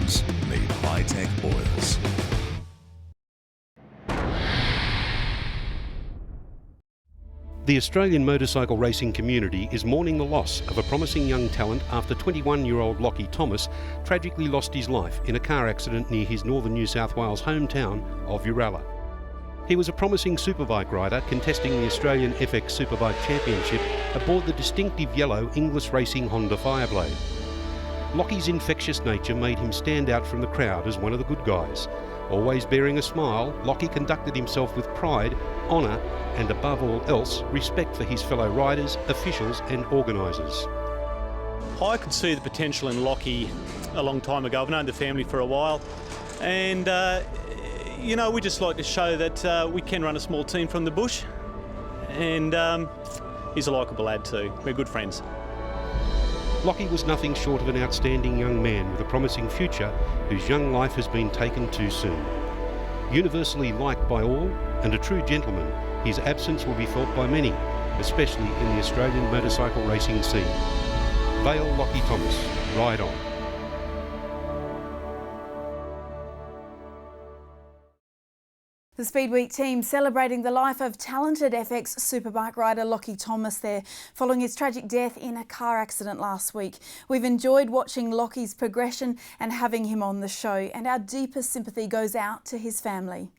nationals need high-tech oils. The Australian motorcycle racing community is mourning the loss of a promising young talent after 21-year-old Lockie Thomas tragically lost his life in a car accident near his northern New South Wales hometown of Uralla. He was a promising superbike rider contesting the Australian FX Superbike Championship aboard the distinctive yellow Inglis Racing Honda Fireblade. Lockie's infectious nature made him stand out from the crowd as one of the good guys. Always bearing a smile, Lockie conducted himself with pride, honour and above all else, respect for his fellow riders, officials and organisers. I could see the potential in Lockie a long time ago. I've known the family for a while and you know, we just like to show that we can run a small team from the bush, and he's a likeable lad too. We're good friends. Lockie was nothing short of an outstanding young man with a promising future whose young life has been taken too soon. Universally liked by all and a true gentleman, his absence will be felt by many, especially in the Australian motorcycle racing scene. Vale Lockie Thomas, ride on. The Speed Week team celebrating the life of talented FX superbike rider Lockie Thomas there, following his tragic death in a car accident last week. We've enjoyed watching Lockie's progression and having him on the show, and our deepest sympathy goes out to his family.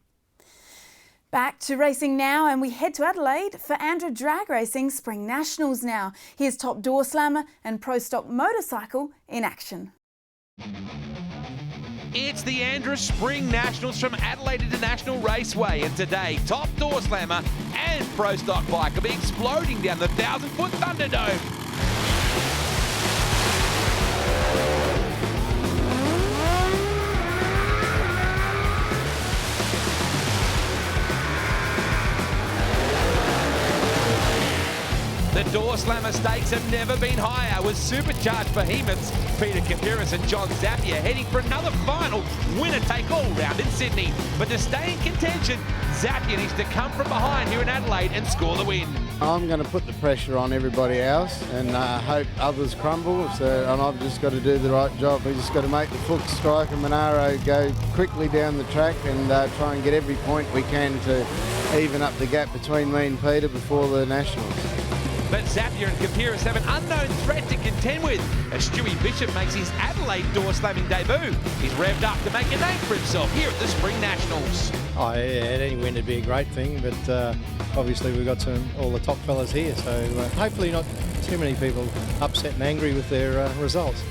Back to racing now, and we head to Adelaide for Andrew Drag Racing Spring Nationals now. Here's top door slammer and pro stock motorcycle in action. It's the Andrews Spring Nationals from Adelaide International Raceway, and today top door slammer and pro stock bike will be exploding down the 1,000-foot Thunderdome. The door slammer stakes have never been higher, with supercharged behemoths Peter Kapiris and John Zapier heading for another final winner-take-all round in Sydney. But to stay in contention, Zapier needs to come from behind here in Adelaide and score the win. I'm going to put the pressure on everybody else and hope others crumble, and I've just got to do the right job. We've just got to make the Fuchs, Strike and Monaro go quickly down the track and try and get every point we can to even up the gap between me and Peter before the Nationals. But Zapier and Kapiris have an unknown threat to contend with as Stewie Bishop makes his Adelaide door slamming debut. He's revved up to make a name for himself here at the Spring Nationals. Oh, yeah, any win would be a great thing, but obviously we've got all the top fellas here, so hopefully not too many people upset and angry with their results.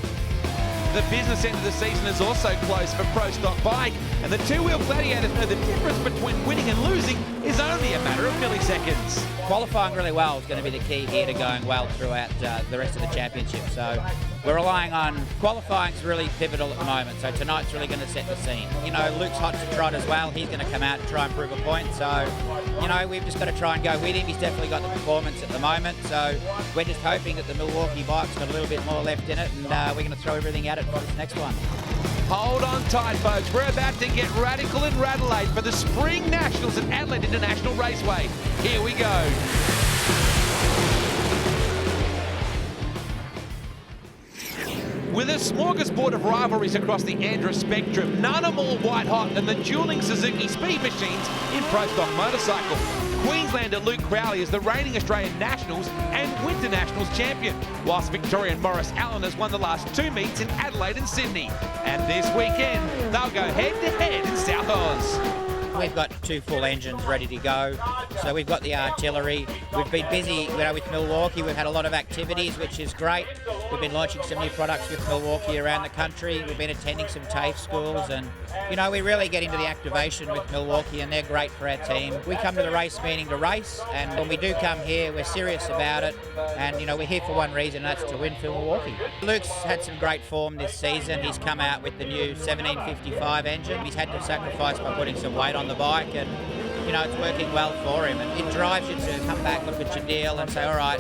The business end of the season is also close for Pro Stock Bike, and the two-wheel gladiators know the difference between winning and losing is only a matter of milliseconds. Qualifying really well is going to be the key here to going well throughout the rest of the championship. So we're relying on qualifying is really pivotal at the moment. So tonight's really going to set the scene. You know, Luke's hot to trot as well. He's going to come out and try and prove a point. So, you know, we've just got to try and go with him. He's definitely got the performance at the moment. So we're just hoping that the Milwaukee bike's got a little bit more left in it, and we're going to throw everything at it for this next one. Hold on tight, folks. We're about to get radical in Radelaide for the Spring Nationals at Adelaide International Raceway. Here we go. With a smorgasbord of rivalries across the Andrews spectrum, none are more white-hot than the dueling Suzuki Speed Machines in Pro Stock Motorcycle. Queenslander Luke Crowley is the reigning Australian Nationals and Winter Nationals champion, whilst Victorian Morris Allen has won the last two meets in Adelaide and Sydney. And this weekend, they'll go head-to-head in South Oz. We've got two full engines ready to go, so we've got the artillery. We've been busy, with Milwaukee. We've had a lot of activities, which is great. We've been launching some new products with Milwaukee around the country. We've been attending some TAFE schools, and we really get into the activation with Milwaukee, and they're great for our team. We come to the race meeting to race, and when we do come here, we're serious about it, and we're here for one reason, and that's to win for Milwaukee. Luke's had some great form this season. He's come out with the new 1755 engine. He's had to sacrifice by putting some weight on the bike, and it's working well for him, and it drives you to come back, look at your deal and say, all right,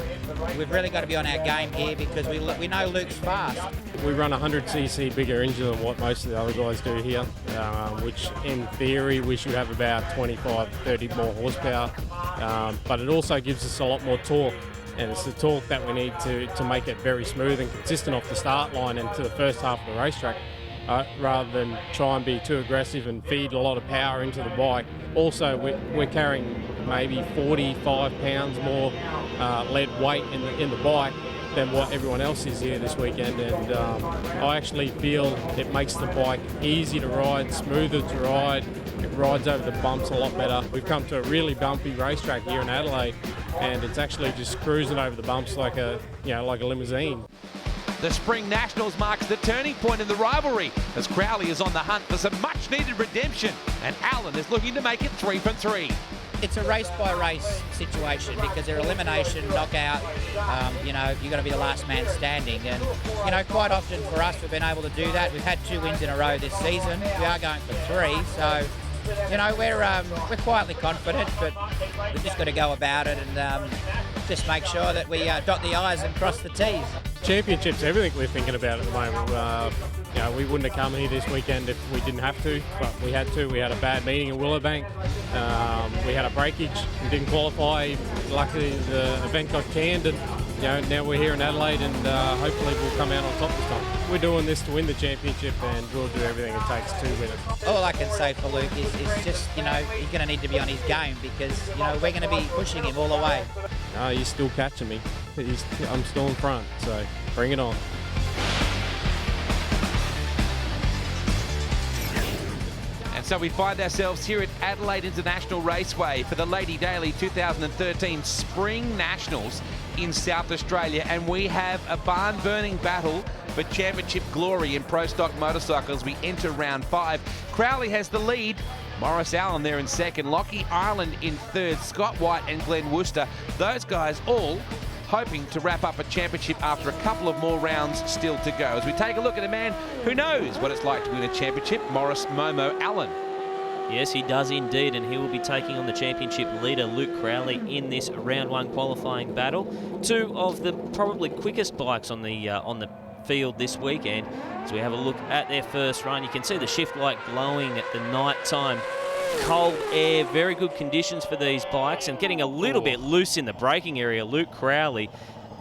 we've really got to be on our game here because we know Luke's fast. We run a 100cc bigger engine than what most of the other guys do here, which in theory we should have about 25, 30 more horsepower, but it also gives us a lot more torque, and it's the torque that we need to make it very smooth and consistent off the start line and to the first half of the racetrack. rather than try and be too aggressive and feed a lot of power into the bike. Also, we're carrying maybe 45 pounds more lead weight in the bike than what everyone else is here this weekend, and I actually feel it makes the bike easy to ride, smoother to ride. It rides over the bumps a lot better. We've come to a really bumpy racetrack here in Adelaide, and it's actually just cruising over the bumps like a limousine. The Spring Nationals marks the turning point in the rivalry as Crowley is on the hunt for some much-needed redemption, and Allen is looking to make it 3 from 3. It's a race-by-race situation because they're elimination, knockout. You've got to be the last man standing, and quite often for us we've been able to do that. We've had 2 wins in a row this season. We are going for 3, so we're quietly confident, but we've just got to go about it and just make sure that we dot the I's and cross the T's. Championship's everything we're thinking about at the moment. We wouldn't have come here this weekend if we didn't have to, but we had to. We had a bad meeting in Willowbank. We had a breakage and didn't qualify. Luckily, the event got canned, and now we're here in Adelaide, and hopefully we'll come out on top this time. We're doing this to win the championship, and we'll do everything it takes to win it. All I can say for Luke is just, he's going to need to be on his game because, we're going to be pushing him all the way. No, he's still catching me. I'm still in front, so bring it on. And so we find ourselves here at Adelaide International Raceway for the Lady Daly 2013 Spring Nationals in South Australia, and we have a barn-burning battle for championship glory in Pro Stock motorcycles. We enter round 5. Crowley has the lead. Morris Allen there in second, Lockie Ireland in third, Scott White and Glenn Worcester. Those guys all hoping to wrap up a championship after a couple of more rounds still to go. As we take a look at a man who knows what it's like to win a championship, Morris Momo Allen. Yes, he does indeed, and he will be taking on the championship leader, Luke Crowley, in this round 1 qualifying battle. 2 of the probably quickest bikes on the field this weekend. As we have a look at their first run, you can see the shift light glowing at the night time. Cold air, very good conditions for these bikes, and getting a little bit loose in the braking area. Luke Crowley,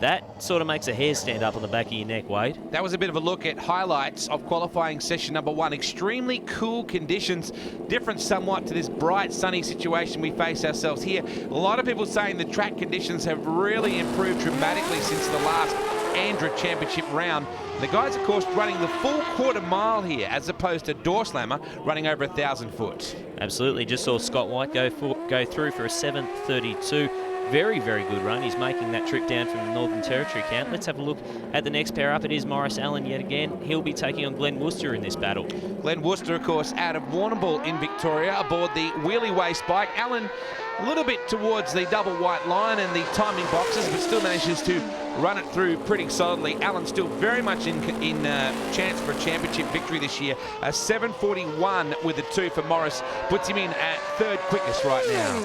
that sort of makes a hair stand up on the back of your neck, Wade. That was a bit of a look at highlights of qualifying session number 1. Extremely cool conditions, different somewhat to this bright, sunny situation we face ourselves here. A lot of people saying the track conditions have really improved dramatically since the last Andra Championship round. The guys, of course, running the full quarter mile here as opposed to door slammer running over 1,000 foot. Absolutely. Just saw Scott White go through for a 7:32. Very, very good run. He's making that trip down from the Northern Territory camp. Let's have a look at the next pair up. It is Morris Allen yet again. He'll be taking on Glenn Worcester in this battle. Glenn Worcester, of course, out of Warrnambool in Victoria aboard the Wheelie Waste bike. Allen a little bit towards the double white line and the timing boxes, but still manages to run it through pretty solidly. Allen still very much in chance for a championship victory this year. A 7:41 with a 2 for Morris puts him in at third quickest right now.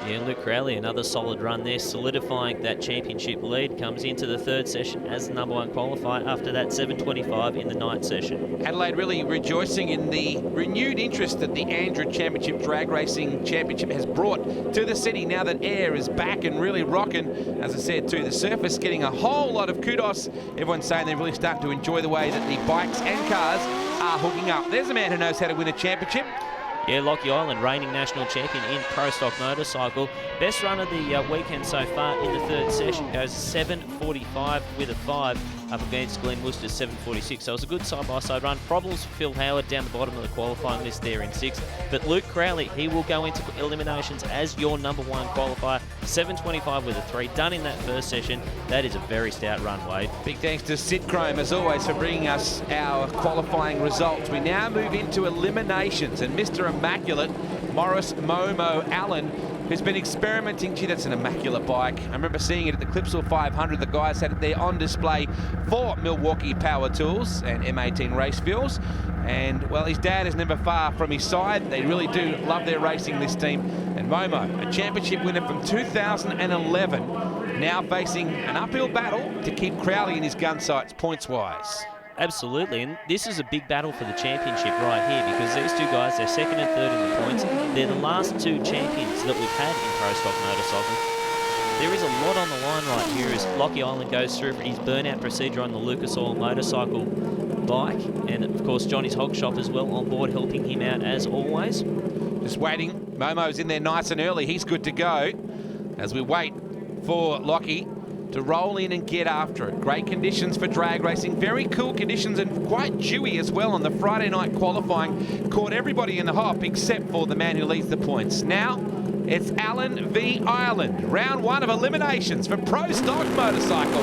Yeah, Luke Crowley, another solid run there, solidifying that championship lead. Comes into the third session as the number 1 qualifier after that 7:25 in the night session. Adelaide really rejoicing in the renewed interest that the Andra Championship Drag Racing Championship has brought to the city now that air is back and really rocking. As I said, too, the surface getting a whole lot of kudos. Everyone's saying they're really starting to enjoy the way that the bikes and cars are hooking up. There's a man who knows how to win a championship. Yeah, Lockie Ireland, reigning national champion in Pro Stock motorcycle. Best run of the weekend so far in the third session. Goes 7:45 with a 5 up against Glenn Worcester's 7:46. So it was a good side-by-side run. Problems for Phil Howard down the bottom of the qualifying list there in 6th. But Luke Crowley, he will go into eliminations as your number 1 qualifier. 7:25 with a 3. Done in that first session. That is a very stout run, Wade. Big thanks to Sid Chrome, as always, for bringing us our qualifying results. We now move into eliminations, and Mr. Immaculate, Morris Momo Allen, who's been experimenting. Gee, that's an immaculate bike. I remember seeing it at the Clipsal 500. The guys had it there on display for Milwaukee Power Tools and M18 Race Fuels. And, well, his dad is never far from his side. They really do love their racing, this team. And Momo, a championship winner from 2011, now facing an uphill battle to keep Crowley in his gun sights points-wise. Absolutely, and this is a big battle for the championship right here because these two guys, they're second and third in the points. They're the last 2 champions that we've had in Pro Stock motorcycle. There is a lot on the line right here as Lockie Ireland goes through for his burnout procedure on the Lucas Oil motorcycle bike. And of course, Johnny's Hog Shop as well on board, helping him out as always. Just waiting. Momo's in there nice and early. He's good to go as we wait for Lockie to roll in and get after it. Great conditions for drag racing. Very cool conditions and quite dewy as well on the Friday night qualifying. Caught everybody in the hop except for the man who leads the points. Now it's Allen v Ireland. Round 1 of eliminations for Pro Stock Motorcycle.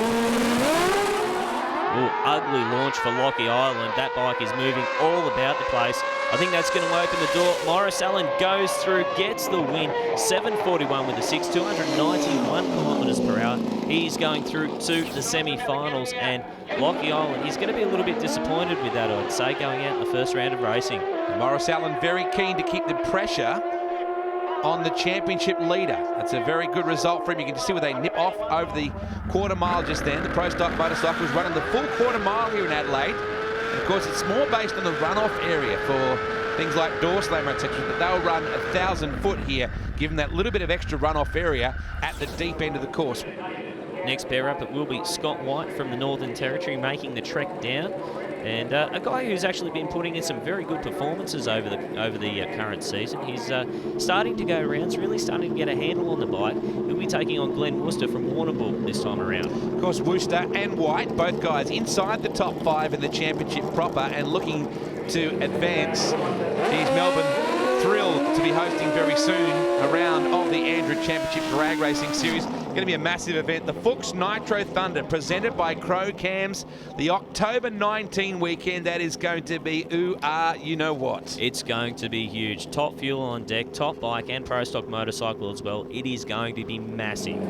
Ooh, ugly launch for Lockie Ireland. That bike is moving all about the place. I think that's going to open the door. Morris Allen goes through, gets the win. 7:41 with the 6, 291 kilometres per hour. He's going through to the semi-finals, and Lockie Ireland, he's going to be a little bit disappointed with that, I'd say, going out in the first round of racing. Morris Allen very keen to keep the pressure on the championship leader. That's a very good result for him. You can see where they nip off over the quarter mile just then. The Pro Stock Motorcycles running the full quarter mile here in Adelaide. And of course, it's more based on the runoff area for things like door slammer, etc. But they'll run 1,000 foot here, given that little bit of extra runoff area at the deep end of the course. Next pair up, it will be Scott White from the Northern Territory making the trek down. And a guy who's actually been putting in some very good performances over the current season. He's starting to go rounds, really starting to get a handle on the bike. He'll be taking on Glenn Worcester from Warrnambool this time around. Of course, Worcester and White, both guys inside the top 5 in the championship proper and looking to advance. Here's Melbourne thrilled to be hosting very soon a round of the Andrew Championship Drag Racing Series. Going to be a massive event. The Fuchs Nitro Thunder presented by Crow Cams. The October 19 weekend, that is going to be you know what. It's going to be huge. Top fuel on deck, top bike and Pro Stock motorcycle as well. It is going to be massive.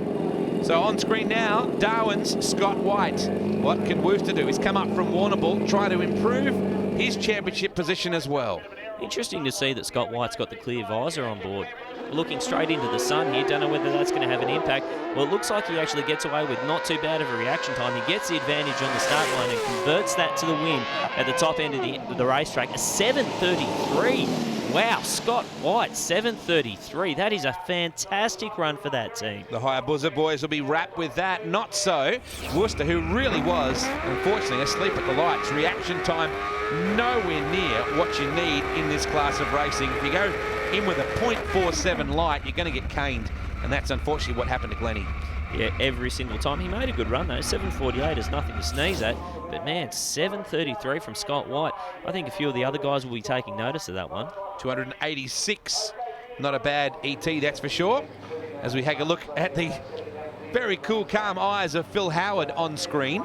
So on screen now, Darwin's Scott White. What can Worcester do? He's come up from Warrnambool, trying to improve his championship position as well. Interesting to see that Scott White's got the clear visor on board. Looking straight into the sun here, don't know whether that's going to have an impact. Well, it looks like he actually gets away with not too bad of a reaction time. He gets the advantage on the start line and converts that to the win at the top end of the racetrack. A 7:33. Wow, Scott White, 7:33. That is a fantastic run for that team. The Hayabusa boys will be wrapped with that. Not so Worcester, who really was, unfortunately, asleep at the lights. Reaction time nowhere near what you need in this class of racing. If you go in with a .47 light, you're going to get caned. And that's unfortunately what happened to Glennie. Yeah, every single time. He made a good run though. 7:48 is nothing to sneeze at. But man, 7:33 from Scott White. I think a few of the other guys will be taking notice of that one. 286. Not a bad ET, that's for sure. As we take a look at the very cool, calm eyes of Phil Howard on screen.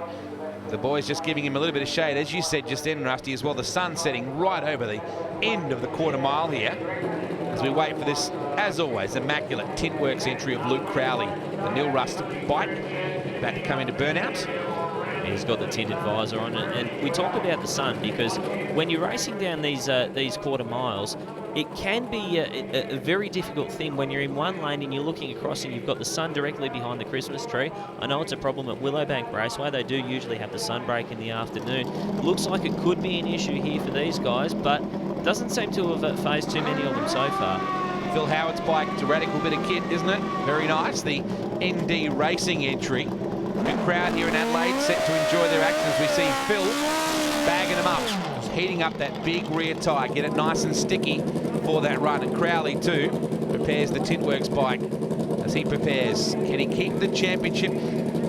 The boys just giving him a little bit of shade. As you said just then, Rusty, as well, the sun setting right over the end of the quarter mile here. As we wait for this, as always, immaculate Tintworks entry of Luke Crowley, the Nil Rust bike, about to come into burnout. He's got the tinted visor on it, and we talk about the sun because when you're racing down these quarter miles, it can be a very difficult thing when you're in one lane and you're looking across and you've got the sun directly behind the Christmas tree. I know it's a problem at Willowbank Raceway. They do usually have the sun break in the afternoon. Looks like it could be an issue here for these guys, but doesn't seem to have phased too many of them so far. Phil Howard's bike, it's a radical bit of kit, isn't it? Very nice. The ND Racing entry. Good crowd here in Adelaide, set to enjoy their action as we see Phil bagging them up. Just heating up that big rear tyre, get it nice and sticky for that run. And Crowley too prepares the Tintworks bike as he prepares. Can he keep the championship?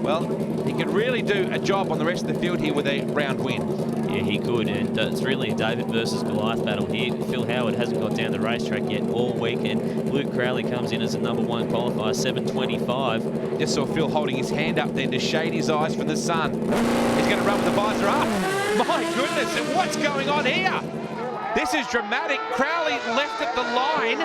Well, he could really do a job on the rest of the field here with a round win. Yeah, he could, and it's really a David versus Goliath battle here. Phil Howard hasn't got down the racetrack yet all week, and Luke Crowley comes in as a #1 qualifier, 7:25. Just saw Phil holding his hand up then to shade his eyes from the sun. He's going to run with the visor up. My goodness, and what's going on here? This is dramatic. Crowley left at the line.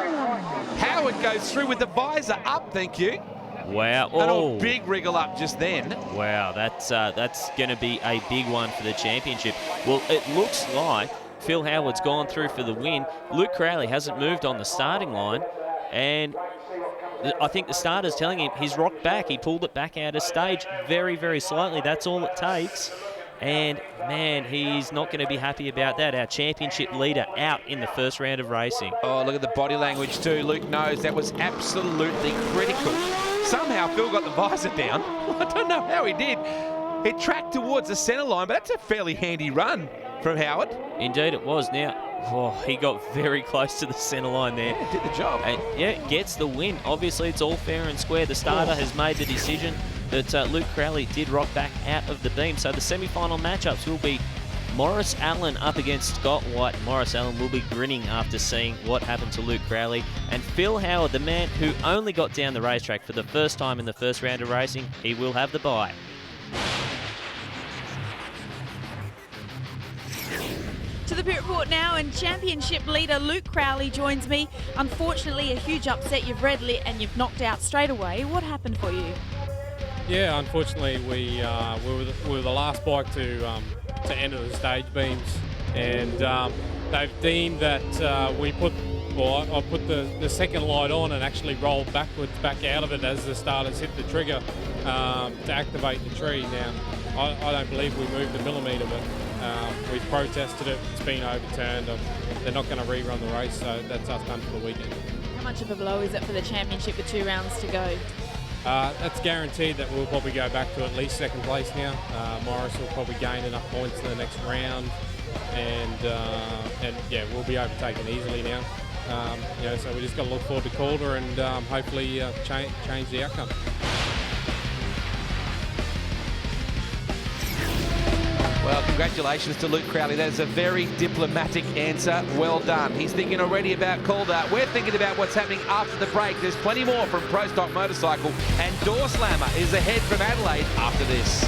Howard goes through with the visor up, thank you. Wow. Oh, big wriggle up just then. Wow, that's going to be a big one for the championship. Well, it looks like Phil Howard's gone through for the win. Luke Crowley hasn't moved on the starting line, and I think the starter's telling him he's rocked back. He pulled it back out of stage very, very slightly. That's all it takes. And, man, he's not going to be happy about that. Our championship leader out in the first round of racing. Oh, look at the body language too. Luke knows that was absolutely critical. Somehow Phil got the visor down. I don't know how he did. It tracked towards the centre line, but that's a fairly handy run from Howard. Indeed it was. Now, he got very close to the centre line there. Yeah, did the job. And yeah, gets the win. Obviously, it's all fair and square. The starter has made the decision that Luke Crowley did rock back out of the beam. So the semi-final matchups will be Morris Allen up against Scott White. Morris Allen will be grinning after seeing what happened to Luke Crowley. And Phil Howard, the man who only got down the racetrack for the first time in the first round of racing, he will have the bye. To the pit report now, and championship leader Luke Crowley joins me. Unfortunately, a huge upset. You've red lit and you've knocked out straight away. What happened for you? Yeah, unfortunately, we were the last bike to enter the stage beams, and they've deemed that I put the second light on and actually rolled backwards back out of it as the starters hit the trigger to activate the tree. Now, I don't believe we moved a millimetre, but we've protested it. It's been overturned. They're not going to rerun the race, so that's us done for the weekend. How much of a blow is it for the championship with 2 rounds to go? That's guaranteed that we'll probably go back to at least second place now. Morris will probably gain enough points in the next round, and yeah, we'll be overtaken easily now. So we just got to look forward to Calder and hopefully change the outcome. Well, congratulations to Luke Crowley. That is a very diplomatic answer. Well done. He's thinking already about Calder. We're thinking about what's happening after the break. There's plenty more from Pro Stock Motorcycle, and Door Slammer is ahead from Adelaide after this.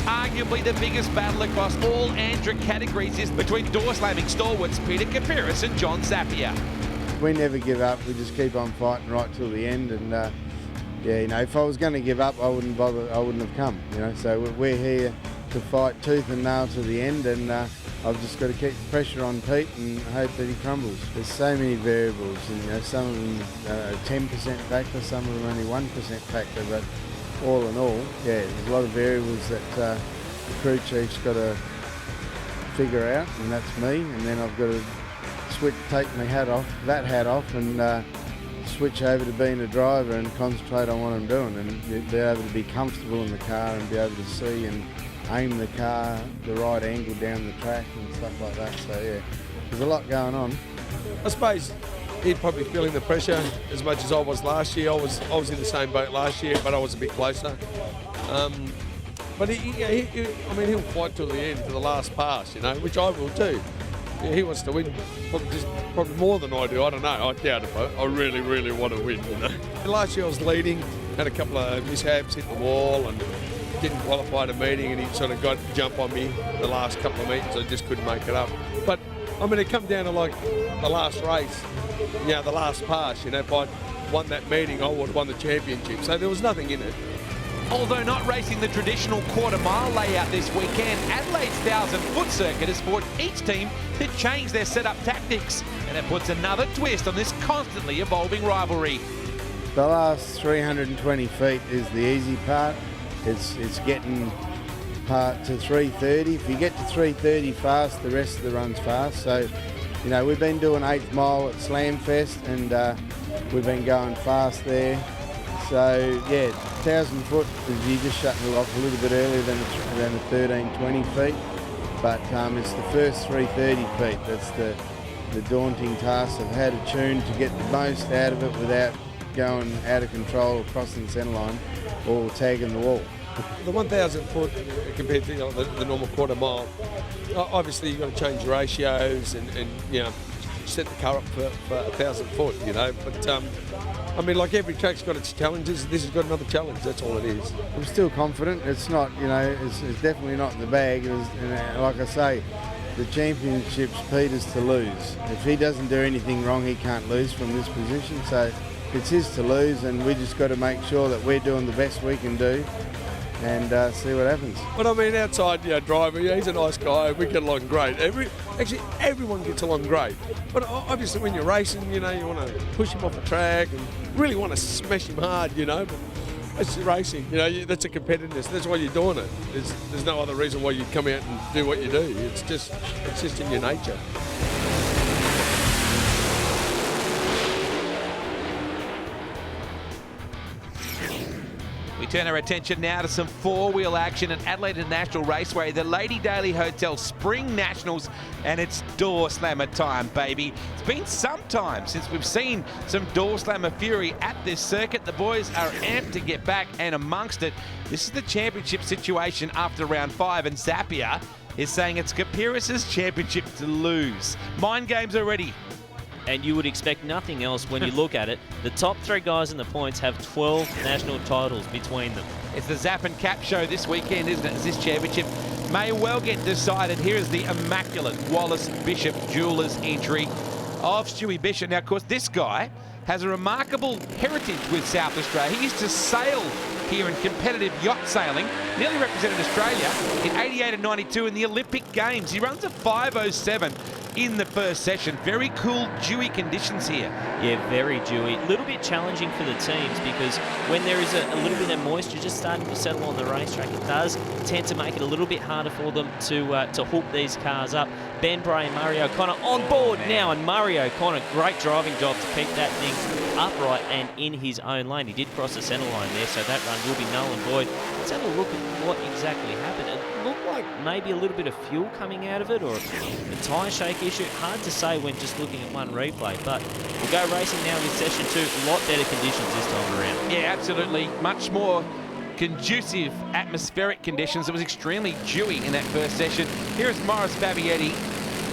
Arguably the biggest battle across all Andrew categories is between door slamming stalwarts Peter Kapiris and John Zappia. We never give up. We just keep on fighting right till the end. And yeah, if I was going to give up, I wouldn't bother. I wouldn't have come. So we're here to fight tooth and nail to the end. And I've just got to keep the pressure on Pete and hope that he crumbles. There's so many variables, and some of them are 10% factor, some of them only 1% factor. But all in all, yeah, there's a lot of variables that the crew chief's got to figure out, and that's me. And then I've got to take my hat off, and switch over to being a driver and concentrate on what I'm doing, and be able to be comfortable in the car and be able to see and aim the car the right angle down the track and stuff like that. So yeah, there's a lot going on. I suppose he'd probably feeling the pressure as much as I was last year. I was in the same boat last year, but I was a bit closer. But he'll fight till the end, to the last pass, which I will too. Yeah, he wants to win, probably more than I do. I don't know. I doubt it, but I really, really want to win. And last year I was leading, had a couple of mishaps, hit the wall, and didn't qualify the meeting, and he sort of got to jump on me the last couple of meetings. I just couldn't make it up. But it come down to like the last race, the last pass. If I'd won that meeting, I would have won the championship. So there was nothing in it. Although not racing the traditional quarter-mile layout this weekend, Adelaide's 1,000-foot circuit has forced each team to change their setup tactics, and it puts another twist on this constantly evolving rivalry. The last 320 feet is the easy part. It's getting part to 330. If you get to 330 fast, the rest of the run's fast. So, we've been doing 8th mile at Slamfest, and we've been going fast there. So yeah, 1,000 foot is you just shutting it off a little bit earlier than the 1320 feet, but it's the first 330 feet that's the daunting task of how to tune to get the most out of it without going out of control or crossing the centre line or tagging the wall. The 1,000 foot compared to the normal quarter mile, obviously you've got to change your ratios and set the car up for 1,000 foot, But like every track's got its challenges. This has got another challenge. That's all it is. I'm still confident. It's not, it's definitely not in the bag. Like I say, the championship's Peter's to lose. If he doesn't do anything wrong, he can't lose from this position. So it's his to lose, and we just got to make sure that we're doing the best we can do and see what happens. But outside, driver, he's a nice guy. We get along great. Everyone gets along great. But obviously, when you're racing, you want to push him off the track and really want to smash him hard, But it's racing, that's a competitiveness. That's why you're doing it. There's no other reason why you come out and do what you do. It's just in your nature. We turn our attention now to some four-wheel action at Adelaide International Raceway, the Lady Daly Hotel Spring Nationals, and it's door slammer time, baby. It's been some time since we've seen some door slammer fury at this circuit. The boys are amped to get back and amongst it. This is the championship situation after round 5, and Zappia is saying it's Kapiris' championship to lose. Mind games already. And you would expect nothing else when you look at it. The top 3 guys in the points have 12 national titles between them. It's the Zap and Cap show this weekend, isn't it? As this championship may well get decided. Here is the immaculate Wallace Bishop Jewelers entry of Stewie Bishop. Now, of course, this guy has a remarkable heritage with South Australia. He used to sail here in competitive yacht sailing, nearly represented Australia in 88 and 92 in the Olympic Games. He runs a 5:07 in the first session. Very cool, dewy conditions here. Yeah, very dewy. A little bit challenging for the teams because when there is a little bit of moisture just starting to settle on the racetrack, it does tend to make it a little bit harder for them to hook these cars up. Ben Bray and Murray O'Connor on board now, and Murray O'Connor, great driving job to keep that thing upright and in his own lane. He did cross the centre line there, so that run will be null and void. Let's have a look at what exactly happened. It looked like maybe a little bit of fuel coming out of it, or a tyre shake issue. Hard to say when just looking at one replay, but we'll go racing now in session 2. A lot better conditions this time around. Yeah, absolutely. Much more conducive atmospheric conditions. It was extremely dewy in that first session. Here is Morris Babietti,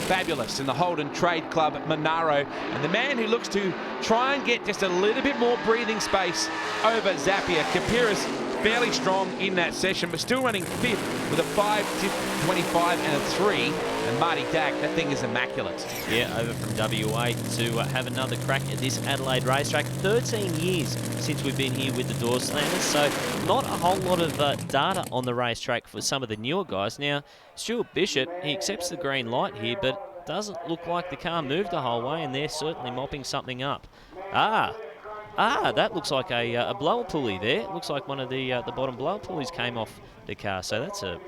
fabulous in the Holden Trade Club at Monaro, and the man who looks to try and get just a little bit more breathing space over Zappia. Kapiris fairly strong in that session, but still running 5th with a 5:25 and a 3. And Marty Dack, that thing is immaculate. Yeah, over from WA to have another crack at this Adelaide racetrack. 13 years since we've been here with the door slammers, so not a whole lot of data on the racetrack for some of the newer guys. Now, Stuart Bishop, he accepts the green light here, but doesn't look like the car moved the whole way, and they're certainly mopping something up. That looks like a blower pulley there. It looks like one of the bottom blower pulleys came off the car, so that's a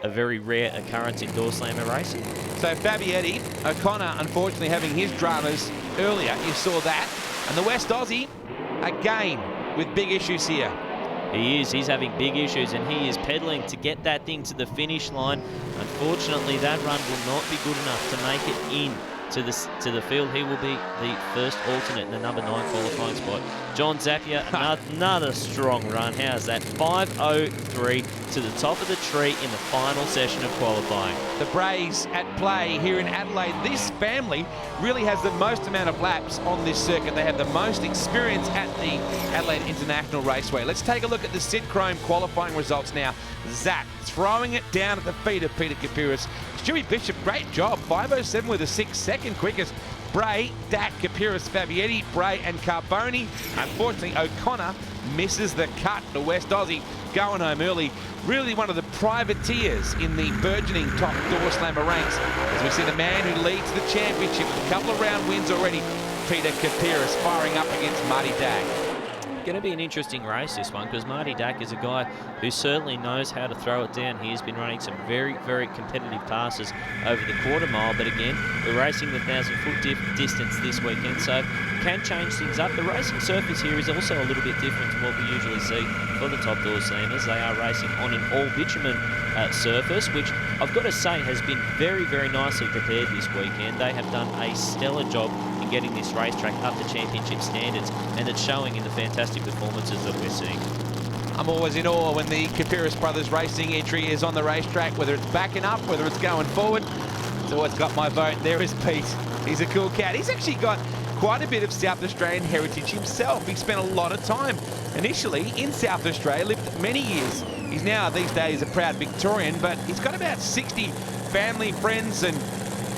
very rare occurrence in door slammer racing. So Babietti, O'Connor unfortunately having his dramas earlier, you saw that. And the West Aussie, again, with big issues here. He is. He's having big issues, and he is pedaling to get that thing to the finish line. Unfortunately, that run will not be good enough to make it in to the field. He will be the first alternate in the number 9 qualifying spot. John Zappia, another strong run. How's that? 5:03 to the top of the tree in the final session of qualifying. The Brays at play here in Adelaide. This family really has the most amount of laps on this circuit. They have the most experience at the Adelaide International Raceway. Let's take a look at the Sid Chrome qualifying results now. Zap throwing it down at the feet of Peter Kapiris. Stewie Bishop, great job. 5:07 with a 6-second quickest. Bray, Dack, Kapiris, Babietti, Bray and Carboni. Unfortunately, O'Connor misses the cut. The West Aussie going home early. Really one of the privateers in the burgeoning top door slammer ranks. As we see the man who leads the championship with a couple of round wins already, Peter Kapiris, firing up against Marty Dack. Going to be an interesting race, this one, because Marty Dack is a guy who certainly knows how to throw it down. He has been running some very, very competitive passes over the quarter mile, but again, we're racing the 1,000-foot distance this weekend, so can change things up. The racing surface here is also a little bit different to what we usually see for the top door slammers. They are racing on an all bitumen surface, which I've got to say has been very, very nicely prepared this weekend. They have done a stellar job in getting this racetrack up to championship standards, and it's showing in the fantastic performances that we're seeing. I'm always in awe when the Kapiris Brothers Racing entry is on the racetrack, whether it's backing up, whether it's going forward. It's always got my vote. There is Pete. He's a cool cat. He's actually got quite a bit of South Australian heritage himself. He spent a lot of time initially in South Australia, lived many years. He's now, these days, a proud Victorian, but he's got about 60 family, friends and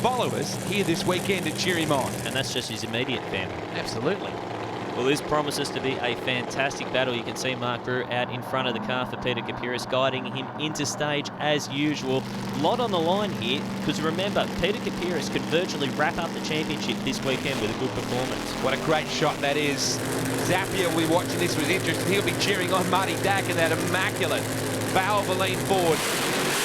followers here this weekend to cheer him on. And that's just his immediate family. Absolutely. Well, this promises to be a fantastic battle. You can see Mark Brewer out in front of the car for Peter Kapiris, guiding him into stage as usual. A lot on the line here, because remember, Peter Kapiris could virtually wrap up the championship this weekend with a good performance. What a great shot that is. Zappia will be watching this with interest. He'll be cheering on Marty Dack in that immaculate Valvoline Ford.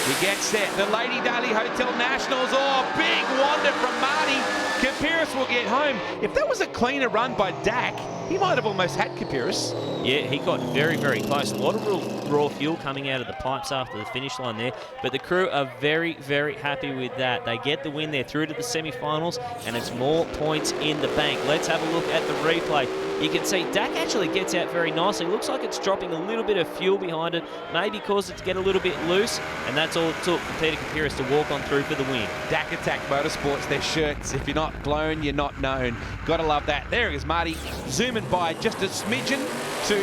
We get set. The Lady Daly Hotel Nationals. Oh, big wander from Marty. Kapiris Morris will get home. If that was a cleaner run by Dak, he might have almost had Capyrus. Yeah, he got very, very close. A lot of raw fuel coming out of the pipes after the finish line there, but the crew are very, very happy with that. They get the win. They're through to the semi-finals, and it's more points in the bank. Let's have a look at the replay. You can see Dak actually gets out very nicely. Looks like it's dropping a little bit of fuel behind it, maybe caused it to get a little bit loose, and that's all it took for Peter Capyrus to walk on through for the win. Dak Attack Motorsports, their shirts. If you're not blown, you're not known. Gotta love that. There is Marty, zooming by just a smidgen too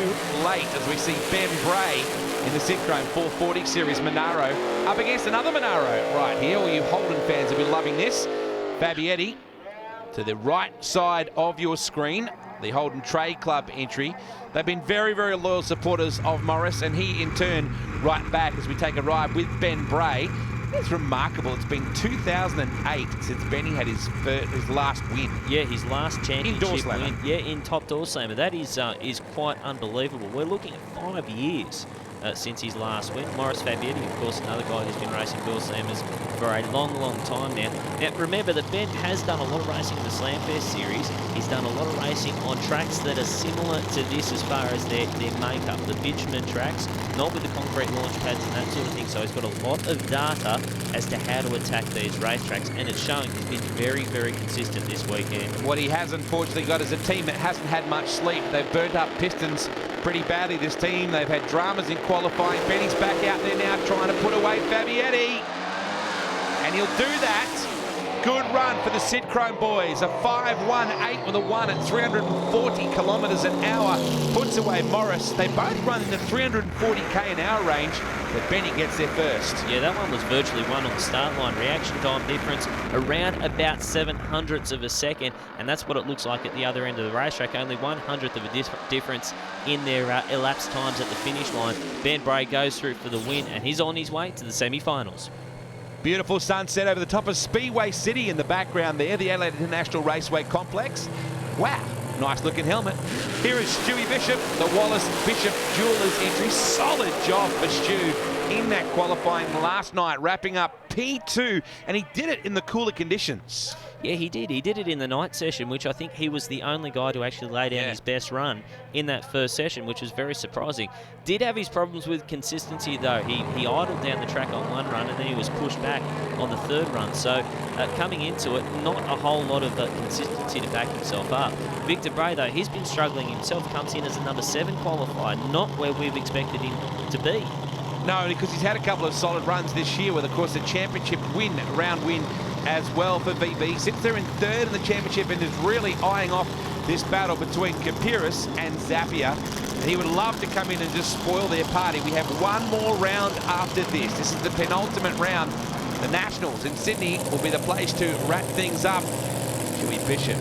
late as we see Ben Bray in the Synchrome 440 Series Monaro up against another Monaro right here. All you Holden fans have been loving this. Fabietti to the right side of your screen. The Holden Trade Club entry. They've been very, very loyal supporters of Morris, and he in turn right back as we take a ride with Ben Bray. It's remarkable. It's been 2008 since Benny had his last win. Yeah, his last championship win. Slammer. Yeah, in Top Door Slammer. That is quite unbelievable. We're looking at 5 years since his last win. Morris Fabietti, of course, another guy who's been racing Door Slammers for a long, long time now. Now, remember that Ben has done a lot of racing in the Slamfest series. He's done a lot of racing on tracks that are similar to this as far as their makeup, the bitumen tracks, not with the concrete launch pads and that sort of thing. So he's got a lot of data as to how to attack these racetracks, and it's showing. He's been very, very consistent this weekend. What he has unfortunately got is a team that hasn't had much sleep. They've burnt up pistons pretty badly, this team. They've had dramas in qualifying. Benny's back out there now trying to put away Fabietti. And he'll do that. Good run for the Synchrome boys. A 5.18 with a 1 at 340 kilometres an hour. Puts away Morris. They both run in the 340k an hour range, but Benny gets there first. Yeah, that one was virtually won on the start line. Reaction time difference around about 7/100ths of a second, and that's what it looks like at the other end of the racetrack. Only 1/100th of a difference in their elapsed times at the finish line. Ben Bray goes through for the win, and he's on his way to the semi-finals. Beautiful sunset over the top of Speedway City in the background there, the Adelaide International Raceway Complex. Wow, nice looking helmet. Here is Stewie Bishop, the Wallace Bishop Jewelers entry. Solid job for Stu in that qualifying last night, wrapping up P2, and he did it in the cooler conditions. Yeah, he did. He did it in the night session, which I think he was the only guy to actually lay down his best run in that first session, which was very surprising. Did have his problems with consistency, though. He idled down the track on one run, and then he was pushed back on the third run. So coming into it, not a whole lot of consistency to back himself up. Victor Bray, though, he's been struggling himself. Comes in as a number 7 qualifier, not where we've expected him to be. No, because he's had a couple of solid runs this year with, of course, a championship win, round win as well for VB. Sits there in third in the championship and is really eyeing off this battle between Capyrus and Zappia. And he would love to come in and just spoil their party. We have one more round after this. This is the penultimate round. The Nationals in Sydney will be the place to wrap things up. Stewie Bishop.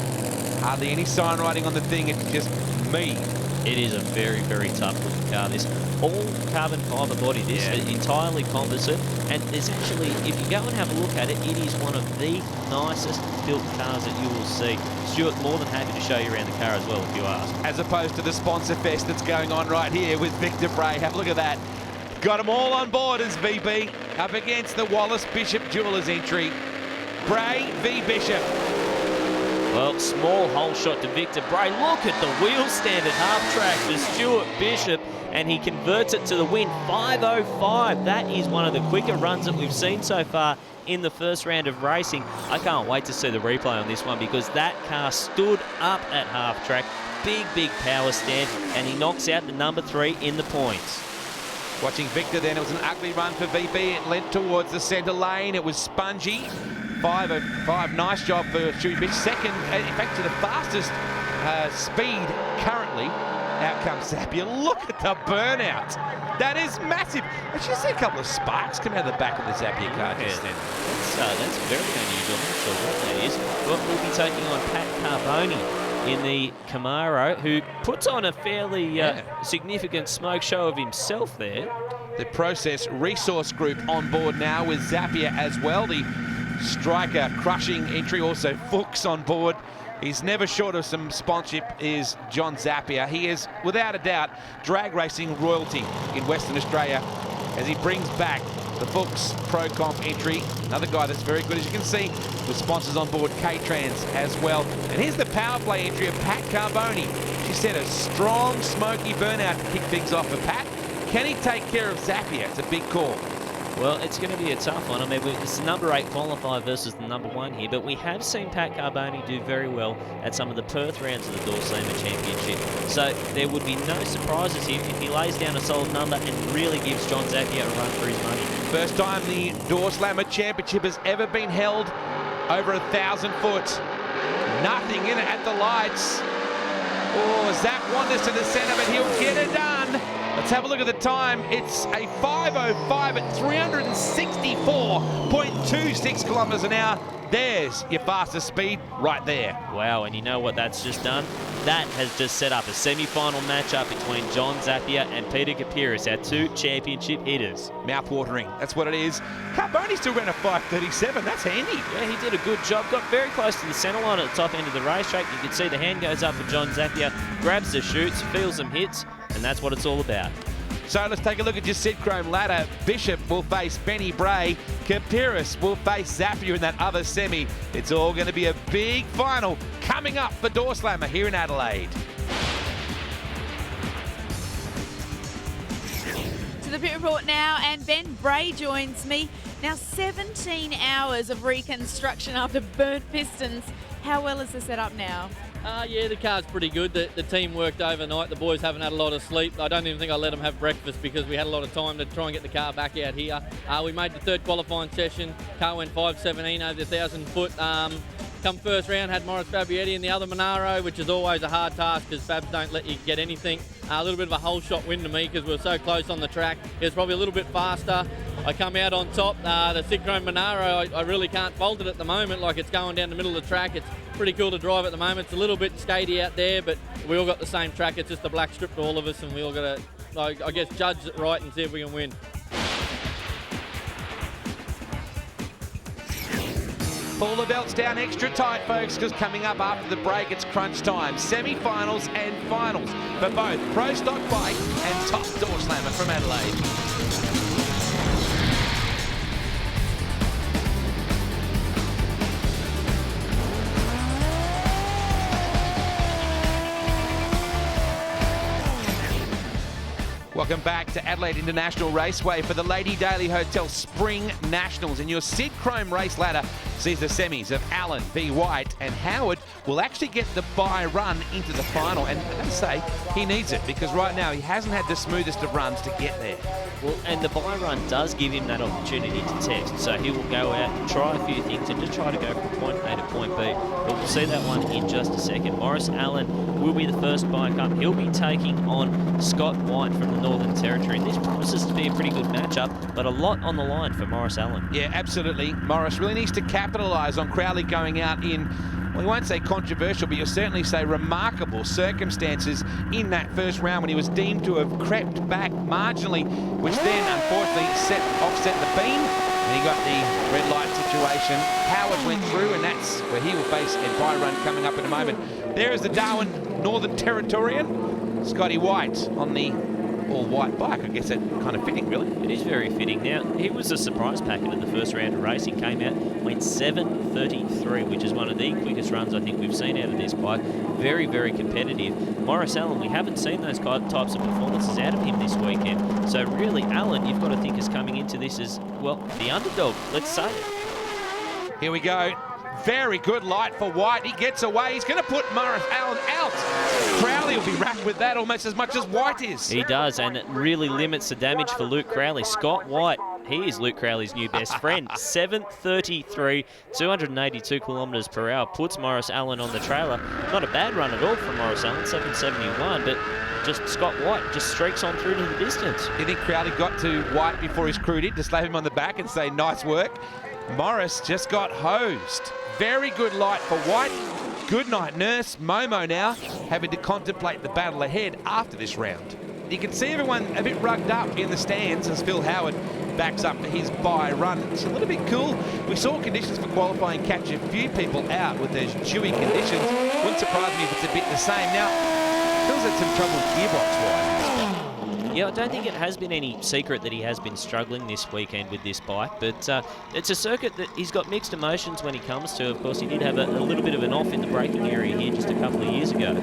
Hardly any sign writing on the thing. It's just me. It is a very, very tough looking car. This all carbon fibre body, this is entirely composite, and there's actually, if you go and have a look at it, it is one of the nicest built cars that you will see. Stuart, more than happy to show you around the car as well if you ask. As opposed to the sponsor fest that's going on right here with Victor Bray. Have a look at that. Got them all on board as VB up against the Wallace Bishop Jewelers entry. Bray v Bishop. Well, small hole shot to Victor Bray. Look at the wheel stand at half track for Stuart Bishop, and he converts it to the win. 5.05. That is one of the quicker runs that we've seen so far in the first round of racing. I can't wait to see the replay on this one because that car stood up at half track. Big, big power stand, and he knocks out the number 3 in the points. Watching Victor then, it was an ugly run for VB. It lent towards the centre lane. It was spongy. 5.05, nice job for Stewie Bishop. Second, in fact, to the fastest speed currently. Out comes Zappia. Look at the burnout. That is massive. I should see a couple of sparks come out of the back of the Zappia car just then. That's very unusual. I'm not sure what that is. But we'll be taking on Pat Carboni in the Camaro, who puts on a fairly significant smoke show of himself there. The Process Resource Group on board now with Zappia as well. The striker crushing entry, also Fuchs on board. He's never short of some sponsorship, is John Zappia. He is, without a doubt, drag racing royalty in Western Australia as he brings back the Fuchs Pro Comp entry. Another guy that's very good, as you can see, with sponsors on board, K-Trans as well. And here's the power play entry of Pat Carboni. She set a strong, smoky burnout to kick things off for Pat. Can he take care of Zappia? It's a big call. Well, it's going to be a tough one. I mean, it's the number 8 qualifier versus the number 1 here, but we have seen Pat Carboni do very well at some of the Perth rounds of the Door Slammer Championship. So there would be no surprises here if he lays down a solid number and really gives John Zappia a run for his money. First time the Door Slammer Championship has ever been held over 1,000 foot. Nothing in it at the lights. Oh, Zap wanders to the centre, but he'll get it done. Let's have a look at the time. It's a 5:05 at 364.26 kilometres an hour. There's your fastest speed right there. Wow, and you know what that's just done? That has just set up a semi-final matchup between John Zappia and Peter Kapiris, our 2 championship hitters. Mouth-watering, that's what it is. Carboni still ran a 5:37, that's handy. Yeah, he did a good job. Got very close to the centre line at the top end of the racetrack. You can see the hand goes up for John Zappia, grabs the shoots, feels some hits, and that's what it's all about. So let's take a look at your Sid Chrome ladder. Bishop will face Benny Bray. Kapiris will face Zappia in that other semi. It's all going to be a big final coming up for Door Slammer here in Adelaide. To the pit report now, and Ben Bray joins me. Now 17 hours of reconstruction after burnt pistons. How well is the setup now? Yeah, the car's pretty good. The team worked overnight. The boys haven't had a lot of sleep. I don't even think I let them have breakfast because we had a lot of time to try and get the car back out here. We made the 3rd qualifying session. Car went 5:17 over the 1,000 foot. Come first round, had Morris Fabietti in the other Monaro, which is always a hard task because Fabs don't let you get anything. A little bit of a whole shot win to me because we were so close on the track. It was probably a little bit faster. I come out on top. The Sid Chrome Monaro, I really can't fault it at the moment. Like, it's going down the middle of the track. It's pretty cool to drive at the moment. It's a little bit skatey out there, but we all got the same track. It's just a black strip to all of us, and we all got to, I guess, judge it right and see if we can win. Pull the belts down extra tight, folks, because coming up after the break, it's crunch time. Semi-finals and finals for both Pro Stock Bike and Top Door Slammer from Adelaide. Welcome back to Adelaide International Raceway for the Lady Daily Hotel Spring Nationals. And your Sid Chrome race ladder sees the semis of Allen, B. White and Howard will actually get the bye run into the final. And I have to say, he needs it because right now he hasn't had the smoothest of runs to get there. Well, and the bye run does give him that opportunity to test. So he will go out and try a few things and just try to go from point A to point B. But we'll see that one in just a second. Morris Allen will be the first bike up. He'll be taking on Scott White from the Northern Territory. This promises to be a pretty good matchup, but a lot on the line for Morris Allen. Yeah, absolutely. Morris really needs to capitalise on Crowley going out in, well, you won't say controversial, but you'll certainly say remarkable circumstances in that first round when he was deemed to have crept back marginally, which then unfortunately offset the beam, and he got the red light situation. Howard went through, and that's where he will face a bye run coming up in a moment. There is the Darwin Northern Territorian, Scotty White on the all-white bike. I guess that kind of fitting, really. It is very fitting. Now, he was a surprise packet in the first round of racing. Came out, went 7:33, which is one of the quickest runs I think we've seen out of this bike. Very, very competitive. Morris Allen, we haven't seen those types of performances out of him this weekend. So really, Allen, you've got to think is coming into this as, well, the underdog, let's say it. Here we go. Very good light for White. He gets away. He's going to put Morris Allen out. Crowley will be wrapped with that almost as much as White is. He does, and it really limits the damage for Luke Crowley. Scott White, he is Luke Crowley's new best friend. 7:33, 282 kilometres per hour, puts Morris Allen on the trailer. Not a bad run at all from Morris Allen, 7:71, but just Scott White just streaks on through to the distance. You think Crowley got to White before his crew did to slap him on the back and say, nice work? Morris just got hosed. Very good light for White. Good night, Nurse. Momo now having to contemplate the battle ahead after this round. You can see everyone a bit rugged up in the stands as Phil Howard backs up for his bye run. It's a little bit cool. We saw conditions for qualifying catch a few people out with those dewy conditions. Wouldn't surprise me if it's a bit the same. Now, Phil's had some trouble gearbox-wise. Yeah, I don't think it has been any secret that he has been struggling this weekend with this bike, but it's a circuit that he's got mixed emotions when he comes to. Of course, he did have a little bit of an off in the braking area here just a couple of years ago.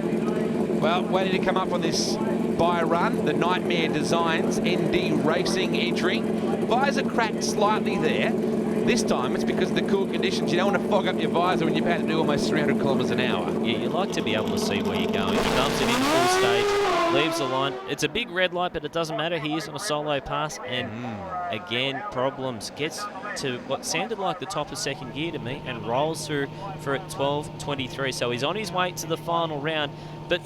Well, waiting to come up on this by run, the Nightmare Designs ND Racing entry. Visor cracked slightly there. This time it's because of the cool conditions. You don't want to fog up your visor when you've had to do almost 300 kilometres an hour. Yeah, you like to be able to see where you're going. He dumps it in full stage, leaves the line. It's a big red light, but it doesn't matter. He is on a solo pass, and again, problems. Gets to what sounded like the top of second gear to me and rolls through for 12.23. So he's on his way to the final round. But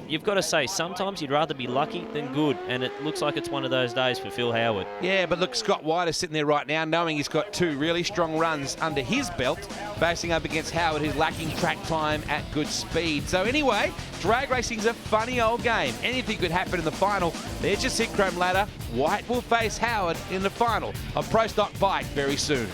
you've got to say, sometimes you'd rather be lucky than good, and it looks like it's one of those days for Phil Howard. Yeah, but look, Scott White is sitting there right now knowing he's got two really strong runs under his belt, facing up against Howard, who's lacking track time at good speed. So anyway, drag racing's a funny old game. Anything could happen in the final. There's your Synchrome ladder. White will face Howard in the final of Pro Stock Bike very soon.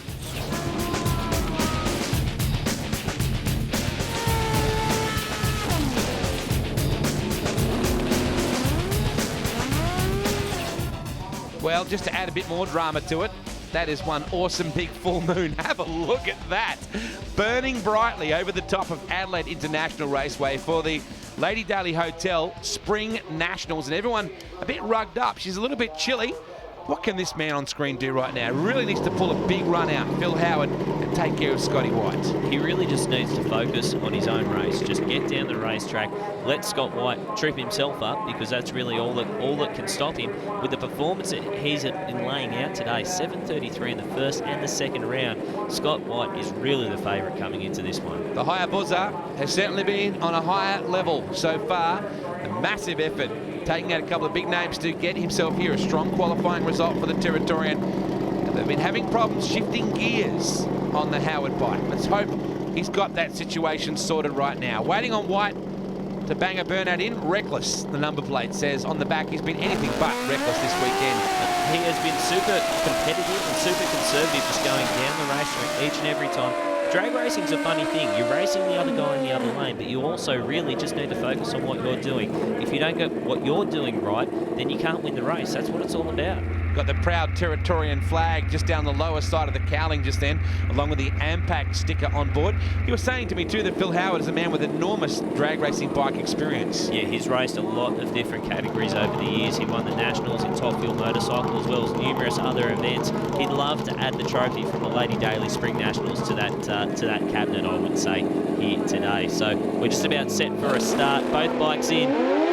Well, just to add a bit more drama to it, that is one awesome big full moon. Have a look at that. Burning brightly over the top of Adelaide International Raceway for the Lady Daly Hotel Spring Nationals. And everyone a bit rugged up. She's a little bit chilly. What can this man on screen do right now? Really needs to pull a big run out, Phil Howard, and take care of Scotty White. He really just needs to focus on his own race. Just get down the racetrack, let Scott White trip himself up, because that's really all that can stop him. With the performance that he's been laying out today, 7.33 in the first and the second round, Scott White is really the favourite coming into this one. The Hayabusa has certainly been on a higher level so far. A massive effort, taking out a couple of big names to get himself here. A strong qualifying result for the Territorian. And they've been having problems shifting gears on the Howard bike. Let's hope he's got that situation sorted right now. Waiting on White to bang a burnout in. Reckless, the number plate says on the back. He's been anything but reckless this weekend. He has been super competitive and super conservative, just going down the racetrack each and every time. Drag racing's a funny thing. You're racing the other guy in the other lane, but you also really just need to focus on what you're doing. If you don't get what you're doing right, then you can't win the race. That's what it's all about. Got the proud Territorian flag just down the lower side of the cowling just then, along with the AMPAC sticker on board. You were saying to me too that Phil Howard is a man with enormous drag racing bike experience. Yeah, he's raced a lot of different categories over the years. He won the Nationals in Top Fuel Motorcycle, as well as numerous other events. He'd love to add the trophy from the Lady Daly Spring Nationals to that cabinet, I would say, here today. So we're just about set for a start. Both bikes in.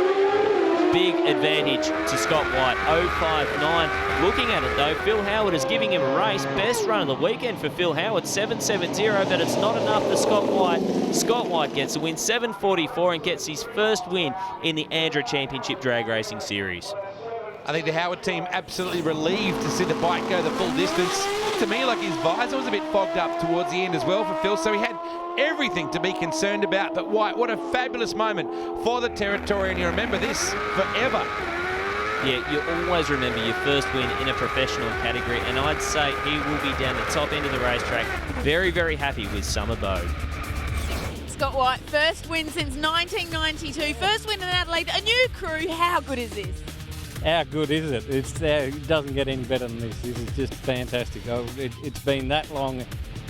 Big advantage to Scott White, 0.59. Looking at it though, Phil Howard is giving him a race. Best run of the weekend for Phil Howard, 7.70, but it's not enough for Scott White. Scott White gets a win, 7.44, and gets his first win in the Andra Championship Drag Racing Series. I think the Howard team absolutely relieved to see the bike go the full distance. To me, like his visor was a bit fogged up towards the end as well for Phil, so he had everything to be concerned about. But White, what a fabulous moment for the Territorian. You remember this forever. Yeah, you always remember your first win in a professional category, and I'd say he will be down the top end of the racetrack. Very, very happy with Summer Bow. Scott White, first win since 1992, first win in Adelaide, a new crew. How good is this? How good is it? It doesn't get any better than this. This is just fantastic. It's been that long.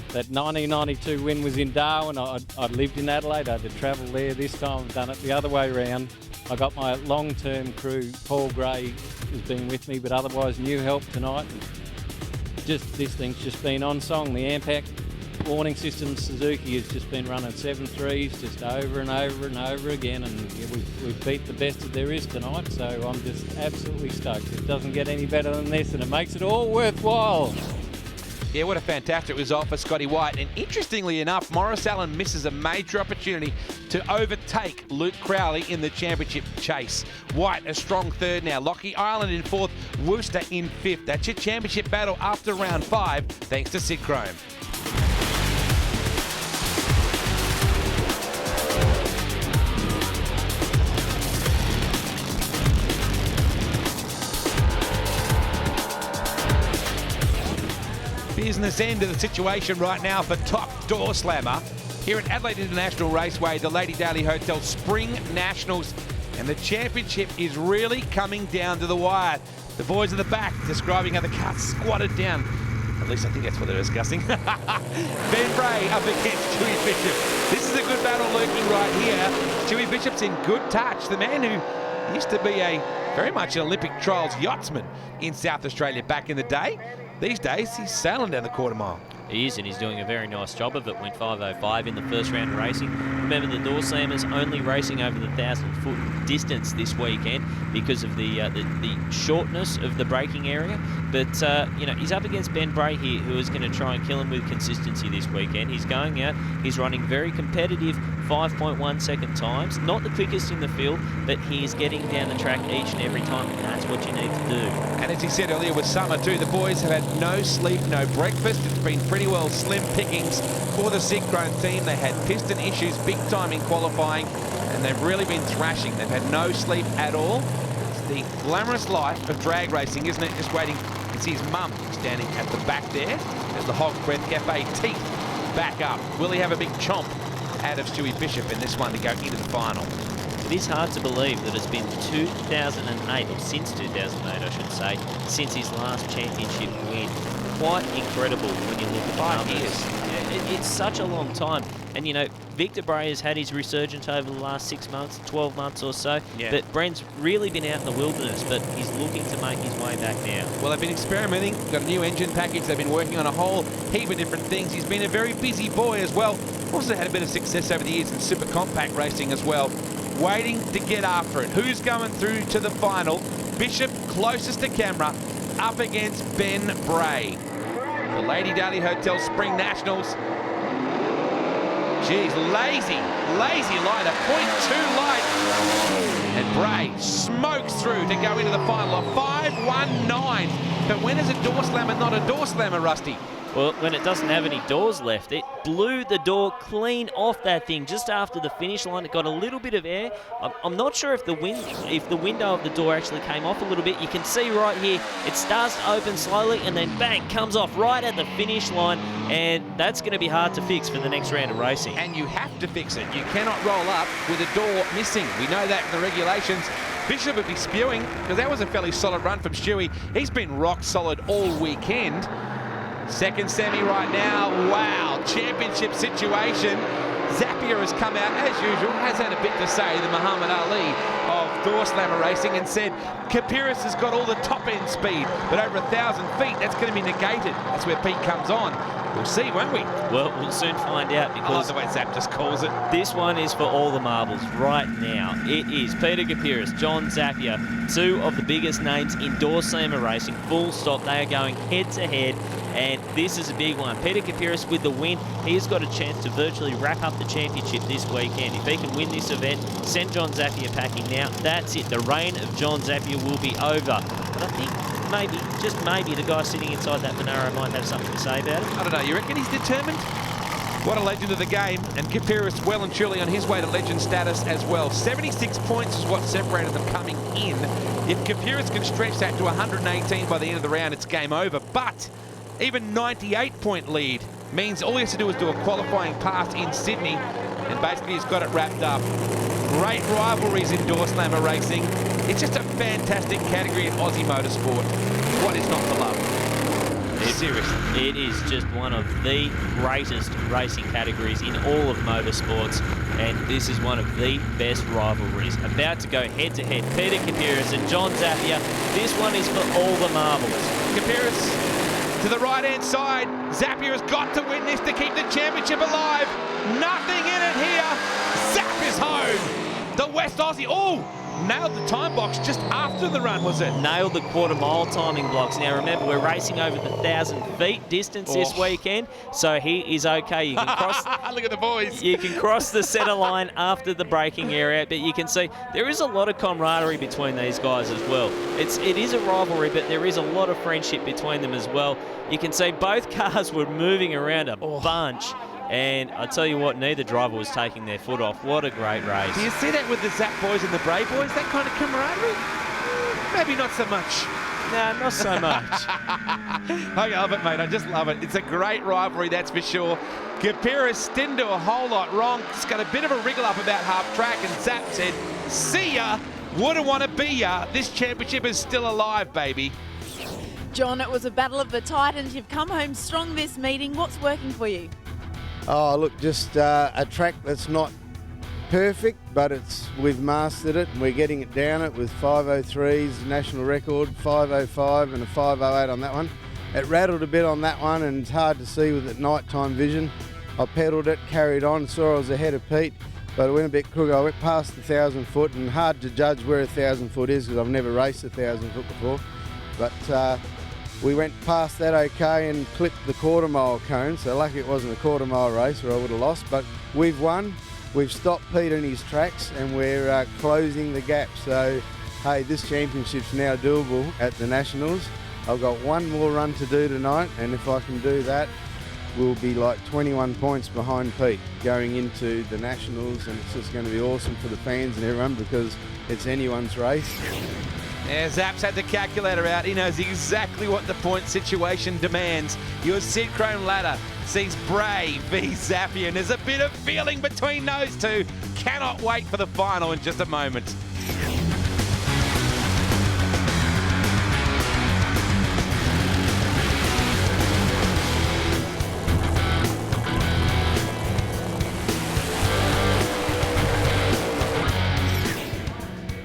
That 1992 win was in Darwin. I'd lived in Adelaide. I had to travel there. This time I've done it the other way around. I got my long-term crew. Paul Gray has been with me, but otherwise new help tonight. Just this thing's just been on song. The AMPAC warning system Suzuki has just been running 7.3s just over and over and over again, and we've beat the best that there is tonight, so I'm just absolutely stoked. It doesn't get any better than this, and it makes it all worthwhile. Yeah, what a fantastic result for Scotty White. And interestingly enough, Morris Allen misses a major opportunity to overtake Luke Crowley in the championship chase. White a strong third now. Lockie Island in fourth, Worcester in fifth. That's your championship battle after round 5, thanks to Sid Chrome. Business end of the situation right now for top door slammer here at Adelaide International Raceway, the Lady Daly Hotel Spring Nationals And the championship is really coming down to the wire. The boys at the back describing how the car squatted down. At least I think that's what they're discussing. Ben Bray up against Stewie Bishop. This is a good battle lurking right here. Stewie Bishop's in good touch. The man who used to be very much an Olympic trials yachtsman in South Australia back in the day. These days, he's sailing down the quarter mile. He is, and he's doing a very nice job of it. Went 5:05 in the first round of racing. Remember, the door slammers only racing over the 1,000-foot distance this weekend because of the shortness of the braking area. But you know, he's up against Ben Bray here, who is going to try and kill him with consistency this weekend. He's going out. He's running very competitive 5.1 second times. Not the quickest in the field, but he is getting down the track each and every time, and that's what you need to do. And as he said earlier with summer too, the boys have had no sleep, no breakfast. It's been pretty well slim pickings for the Synchron team. They had piston issues big time in qualifying, and they've really been thrashing. They've had no sleep at all. It's the glamorous life of drag racing, isn't it? Just waiting. You can see his mum standing at the back there as the Hog's Breath Cafe teeth back up. Will he have a big chomp out of Stewie Bishop in this one to go into the final? It is hard to believe that it's been 2008, or since 2008 I should say, since his last championship win. Quite incredible when you look at the numbers. 5 years. It's such a long time. And you know, Victor Bray has had his resurgence over the last 6 months, 12 months or so. Yeah. But Brent's really been out in the wilderness, but he's looking to make his way back now. Well, they've been experimenting, got a new engine package, they've been working on a whole heap of different things. He's been a very busy boy as well. Also had a bit of success over the years in super compact racing as well. Waiting to get after it. Who's going through to the final? Bishop closest to camera, up against Ben Bray. The Lady Daly Hotel Spring Nationals. Geez, lazy line, a 0.2 light. And Bray smokes through to go into the final, a 5.19. But when is a door slammer not a door slammer, Rusty? Well, when it doesn't have any doors left, it blew the door clean off that thing just after the finish line. It got a little bit of air. I'm not sure if the window of the door actually came off a little bit. You can see right here, it starts to open slowly and then bang, comes off right at the finish line, and that's going to be hard to fix for the next round of racing. And you have to fix it. You cannot roll up with a door missing. We know that in the regulations. Bishop would be spewing, because that was a fairly solid run from Stewie. He's been rock solid all weekend. Second semi right now. Wow, championship situation. Zapier has come out, as usual, has had a bit to say, the Muhammad Ali of door slammer racing, and said Kapiris has got all the top end speed, but over 1,000 feet, that's going to be negated. That's where Pete comes on. We'll see, won't we? Well, we'll soon find out, because I like the way Zap just calls it. This one is for all the marbles right now. It is Peter Kapiris, John Zapier, two of the biggest names in door slammer racing. Full stop. They are going head to head, and this is a big one. Peter Kapiris with the win. He's got a chance to virtually wrap up the championship this weekend. If he can win this event, send John Zapier packing now. That's it. The reign of John Zapier will be over. But I think maybe, just maybe, the guy sitting inside that Monaro might have something to say about it. I don't know. You reckon he's determined? What a legend of the game, and Kapiris well and truly on his way to legend status as well. 76 points is what separated them coming in. If Kapiris can stretch that to 118 by the end of the round, it's game over. But even 98-point lead means all he has to do is do a qualifying pass in Sydney, and basically he's got it wrapped up. Great rivalries in door slammer racing. It's just a fantastic category in Aussie motorsport. What is not to love? Seriously. It is just one of the greatest racing categories in all of motorsports, and this is one of the best rivalries. About to go head-to-head, Peter Kapiris and John Zapier. This one is for all the marbles. Kapiris to the right-hand side. Zapier has got to win this to keep the championship alive. Nothing in it here. Zap is home. The West Aussie. Oh! Nailed the time box just after the run, was it? Nailed the quarter-mile timing blocks. Now, remember, we're racing over the 1,000 feet distance this weekend, so he is okay. You can cross... Look at the boys. You can cross the centre line after the braking area, but you can see there is a lot of camaraderie between these guys as well. It is a rivalry, but there is a lot of friendship between them as well. You can see both cars were moving around a bunch. And I tell you what, neither driver was taking their foot off. What a great race. Do you see that with the Zap boys and the Bray boys? That kind of camaraderie? Maybe not so much Nah, not so much. I love it, mate. I just love it. It's a great rivalry, that's for sure. Gapiris didn't do a whole lot wrong. Just got a bit of a wriggle up about half track, and Zap said, see ya, wouldn't want to be ya. This championship is still alive, baby. John, it was a battle of the Titans. You've come home strong this meeting. What's working for you? Oh, look, just a track that's not perfect, but we've mastered it, and we're getting it down it with 5:03's national record, 5:05 and a 5:08 on that one. It rattled a bit on that one, and it's hard to see with it nighttime vision. I pedalled it, carried on, saw I was ahead of Pete, but it went a bit crooked. I went past the 1,000 foot, and hard to judge where 1,000 foot is because I've never raced 1,000 foot before. But we went past that okay and clipped the quarter mile cone, so lucky it wasn't a quarter mile race or I would have lost, but we've won. We've stopped Pete in his tracks, and we're closing the gap. So, hey, this championship's now doable at the Nationals. I've got one more run to do tonight, and if I can do that, we'll be like 21 points behind Pete going into the Nationals, and it's just going to be awesome for the fans and everyone because it's anyone's race. Yeah, Zap's had the calculator out. He knows exactly what the point situation demands. Your Sid Chrome ladder sees Bray v Zappy, and there's a bit of feeling between those two. Cannot wait for the final in just a moment.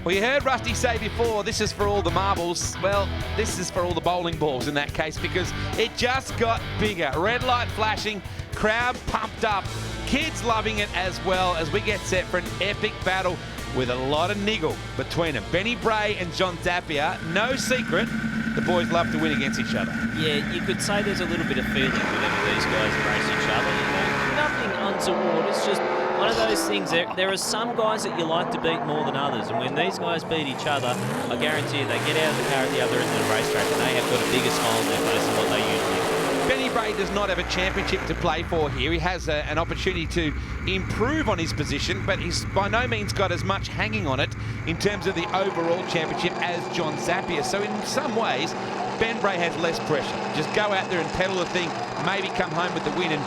Well, you heard Rusty say before, this is for all the marbles. Well, this is for all the bowling balls in that case, because it just got bigger. Red light flashing, crowd pumped up, kids loving it as well as we get set for an epic battle with a lot of niggle between them. Benny Bray and John Zappia. No secret, the boys love to win against each other. Yeah, you could say there's a little bit of feeling whenever these guys race each other. You know, nothing untoward. It's just one of those things. There are some guys that you like to beat more than others, and when these guys beat each other, I guarantee you they get out of the car at the other end of the racetrack and they have got a bigger smile on their face than what they usually do. Benny Bray does not have a championship to play for here. He has an opportunity to improve on his position, but he's by no means got as much hanging on it in terms of the overall championship as John Zappia. So in some ways, Ben Bray has less pressure. Just go out there and pedal the thing, maybe come home with the win and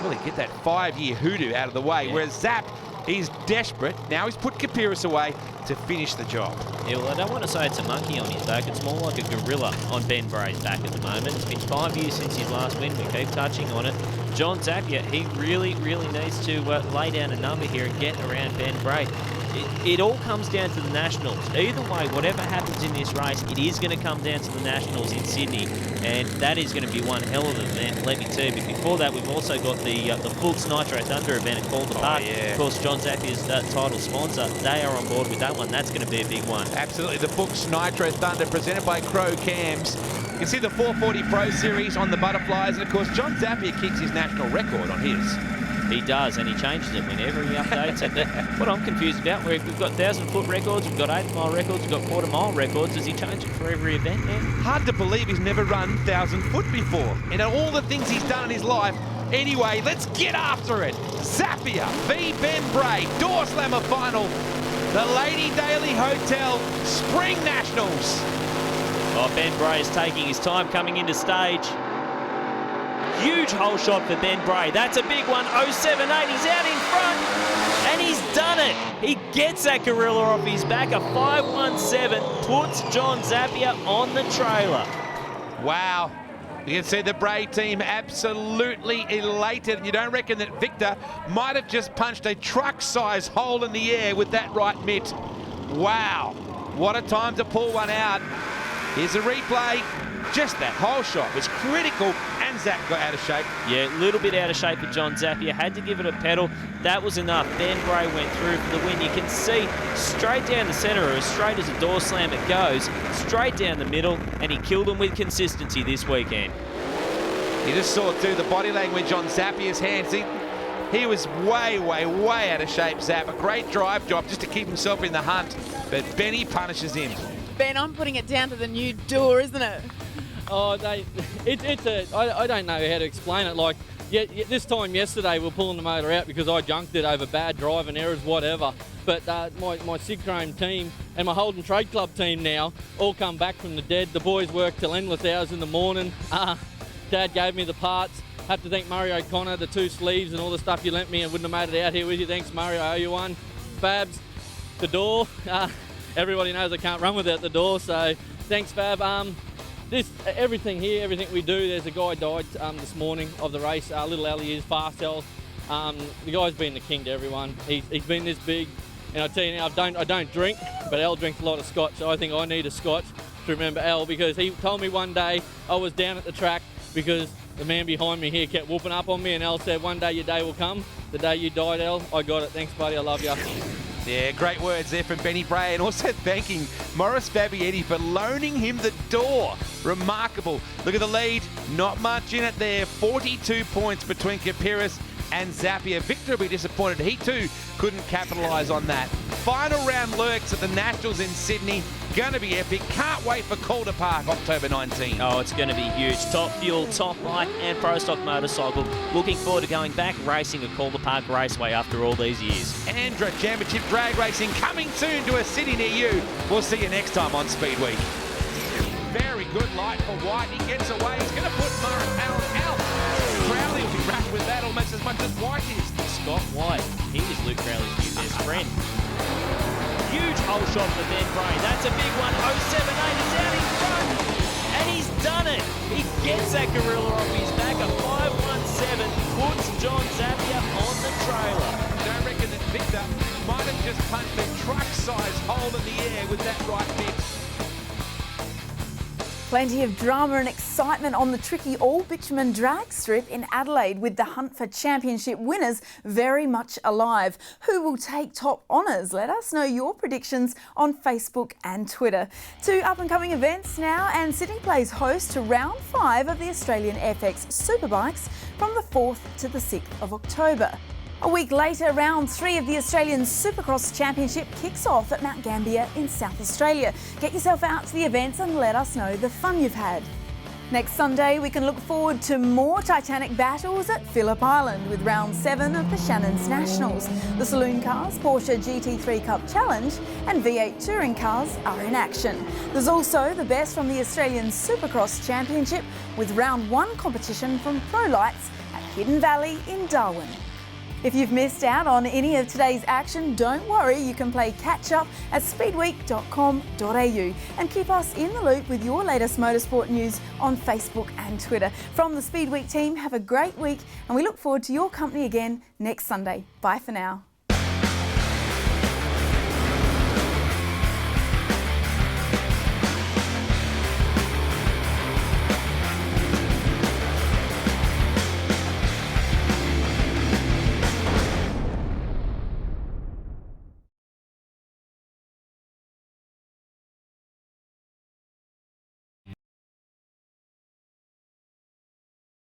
really get that 5-year hoodoo out of the way. Yeah. Whereas Zap, he's desperate. Now he's put Kapiris away to finish the job. Yeah, well, I don't want to say it's a monkey on his back. It's more like a gorilla on Ben Bray's back at the moment. It's been 5 years since his last win. We keep touching on it. John Zappia, he really needs to lay down a number here and get around Ben Bray. It all comes down to the Nationals. Either way, whatever happens in this race, it is going to come down to the Nationals in Sydney, and that is going to be one hell of an event, let me tell you. But before that, we've also got the Fuchs Nitro Thunder event at Calder Park. Yeah. Of course, John Zappia's title sponsor, they are on board with that one. That's going to be a big one. Absolutely. The Fuchs Nitro Thunder presented by Crow Cams. You can see the 440 Pro Series on the butterflies, and of course, John Zappia kicks his national record on his. He does, and he changes it whenever he updates it. But what I'm confused about, we've got 1,000-foot records, we've got 8-mile records, we've got quarter-mile records. Does he change it for every event now? Hard to believe he's never run 1,000-foot before. And all the things he's done in his life. Anyway, let's get after it. Zappia v Ben Bray, door slammer final. The Lady Daly Hotel Spring Nationals. Oh, Ben Bray is taking his time coming into stage. Huge hole shot for Ben Bray. That's a big one. 0.78. He's out in front. And he's done it. He gets that gorilla off his back. A 5.17 puts John Zappia on the trailer. Wow. You can see the Bray team absolutely elated. You don't reckon that Victor might have just punched a truck-sized hole in the air with that right mitt. Wow. What a time to pull one out. Here's a replay. Just that hole shot was critical, and Zap got out of shape. Yeah, a little bit out of shape for John Zappia. Had to give it a pedal. That was enough. Ben Bray went through for the win. You can see straight down the centre, or as straight as a door slam it goes, straight down the middle, and he killed him with consistency this weekend. You just saw, too, the body language on Zappia's hands. He was way out of shape, Zap. A great drive job just to keep himself in the hunt, but Benny punishes him. Ben, I'm putting it down to the new door, isn't it? Oh, I don't know how to explain it. Like, yeah, this time yesterday we were pulling the motor out because I junked it over bad driving errors, whatever. But my Sid Chrome team and my Holden Trade Club team now all come back from the dead. The boys work till endless hours in the morning. Dad gave me the parts. Have to thank Murray O'Connor, the 2 sleeves and all the stuff you lent me. I wouldn't have made it out here with you. Thanks, Murray. I owe you one. Fabs, the door. Everybody knows I can't run without the door, so thanks, Fab. Everything here, everything we do, there's a guy died this morning of the race, little Ellie is fast L. The guy's been the king to everyone. He's been this big, and I tell you now, I don't drink, but Al drinks a lot of scotch, so I think I need a scotch to remember Al, because he told me one day I was down at the track because the man behind me here kept whooping up on me, and Al said, one day your day will come. The day you died, Al, I got it. Thanks, buddy. I love you. Yeah, great words there from Benny Bray, and also thanking Maurice Fabietti for loaning him the door. Remarkable. Look at the lead. Not much in it there. 42 points between Kapiris and Zapier. Victor will be disappointed. He too couldn't capitalise on that. Final round lurks at the Nationals in Sydney. Going to be epic. Can't wait for Calder Park, October 19. Oh, it's going to be huge. Top Fuel, Top Bike and Pro Stock Motorcycle. Looking forward to going back racing at Calder Park Raceway after all these years. Andra Championship Drag Racing coming soon to a city near you. We'll see you next time on Speed Week. Very good light for White. He gets away. He's going to put Murray out. Crowley will be wrapped with that almost as much as White is. Scott White. He is Luke Crowley's new best friend. Huge hole shot for Ben Bray. That's a big one. 0.78 is out in front. And he's done it. He gets that gorilla off his back. A 5.17 puts John Zapier on the trailer. I reckon that Victor might have just punched a truck-sized hole in the air with that right bit. Plenty of drama and excitement on the tricky all-bitumen drag strip in Adelaide, with the hunt for championship winners very much alive. Who will take top honours? Let us know your predictions on Facebook and Twitter. 2 up-and-coming events now, and Sydney plays host to round 5 of the Australian FX Superbikes from the 4th to the 6th of October. A week later, round 3 of the Australian Supercross Championship kicks off at Mount Gambier in South Australia. Get yourself out to the events and let us know the fun you've had. Next Sunday, we can look forward to more Titanic battles at Phillip Island with round 7 of the Shannon's Nationals. The Saloon Cars, Porsche GT3 Cup Challenge and V8 Touring Cars are in action. There's also the best from the Australian Supercross Championship with round 1 competition from Pro Lights at Hidden Valley in Darwin. If you've missed out on any of today's action, don't worry, you can play catch up at speedweek.com.au and keep us in the loop with your latest motorsport news on Facebook and Twitter. From the Speed Week team, have a great week and we look forward to your company again next Sunday. Bye for now.